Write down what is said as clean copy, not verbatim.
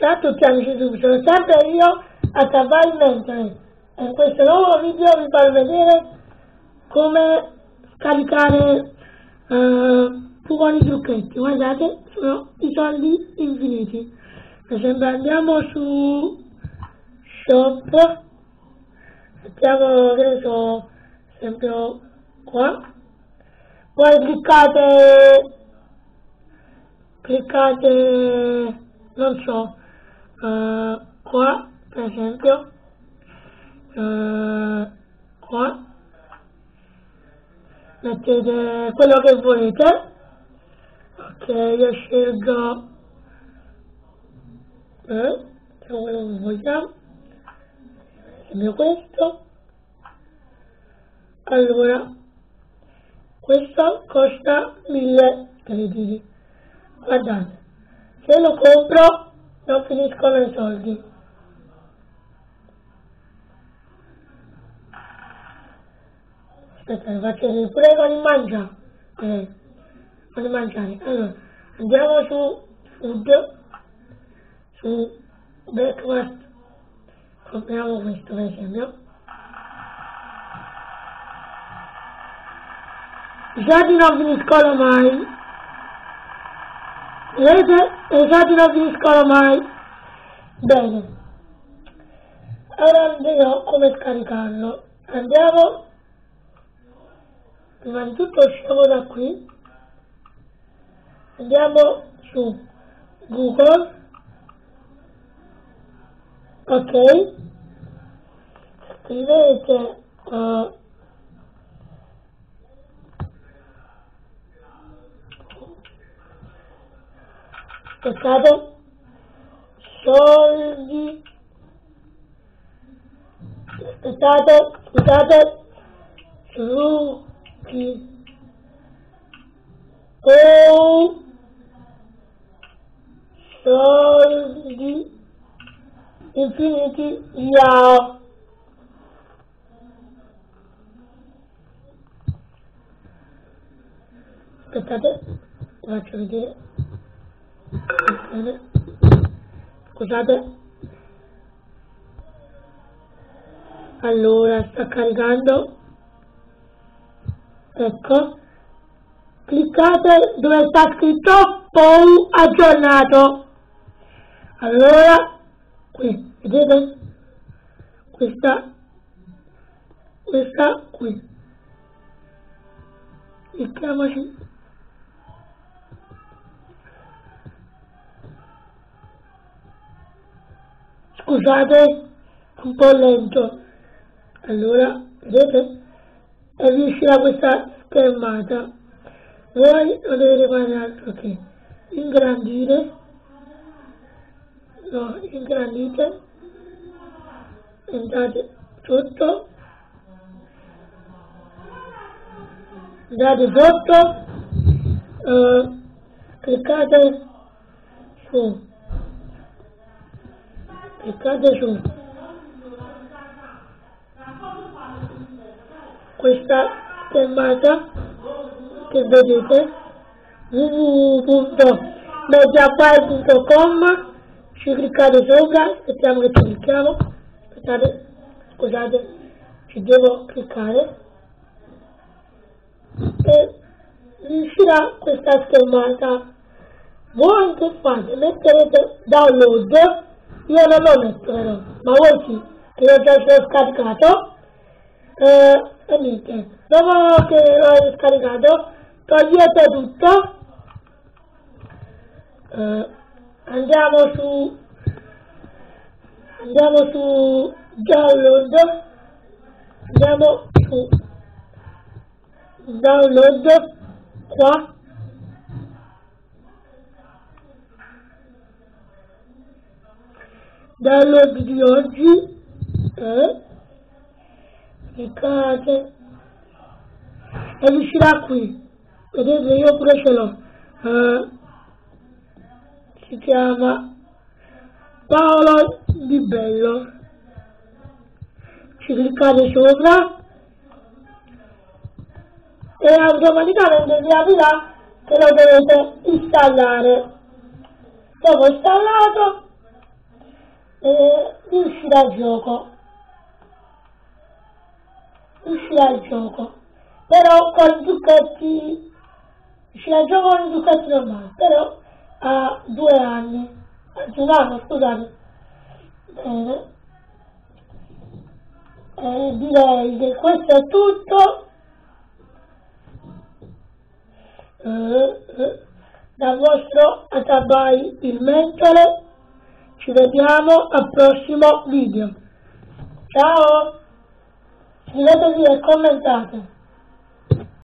Ciao a tutti amici YouTube, sono sempre io a Cavalli Mentre e in questo nuovo video vi farò vedere come scaricare buoni trucchetti. Guardate, sono i soldi infiniti. Per esempio andiamo su Shop, mettiamo, che ne so, per esempio qua, poi cliccate non so, qua per esempio, qua mettete quello che volete. Ok, io scelgo quello che vogliamo, per esempio questo. Allora, questo costa 1000 crediti. Guardate, se lo compro non finiscono i soldi. Aspetta, faccio vedere pure con il mangiare. Con il mangiare. Allora, andiamo su food, su breakfast, compriamo questo per esempio. I soldi non finiscono mai. Vedete? I soldi non finiscono mai. Bene. Ora vedremo come scaricarlo. Andiamo. Prima di tutto usciamo da qui. Andiamo su Google. Ok. Scrivete aspettate, soldi, scusate, trucchi, soldi infiniti, yeah. Aspettate, faccio vedere. Scusate. Allora, sta caricando. Ecco. Cliccate dove sta scritto POU aggiornato. Allora, qui, vedete? Questa qui. Clicchiamoci. Scusate, un po' lento. Allora, vedete? E vi uscirà questa schermata. Voi non dovete fare altro che ingrandire. No, ingrandite. Andate sotto. Andate sotto. Cliccate su questa schermata che vedete, www.mediafire.com, ci cliccate sopra, aspettiamo che ci clicchiamo, aspettate, scusate, ci devo cliccare e vi uscirà questa schermata. Voi che fate? Metterete download. Io non lo metto però, ma voi sì, che io già l'ho scaricato, e niente, dopo che l'ho scaricato, togliete tutto, andiamo su download, andiamo su download, qua, download di oggi, cliccate e vi uscirà qui. Vedete, io pure ce l'ho. Si chiama Paolo Di Bello. Ci cliccate sopra e automaticamente vi aprirà che lo dovete installare. Dopo installato dal gioco, uscirà il gioco, però con i trucchetti, uscirà il gioco con i trucchetti normali, però a 2 anni, anzi 1 anno, scusate. Bene, direi che questo è tutto. Dal vostro Atabai il mentore, ci vediamo al prossimo video. Ciao, iscrivetevi e commentate.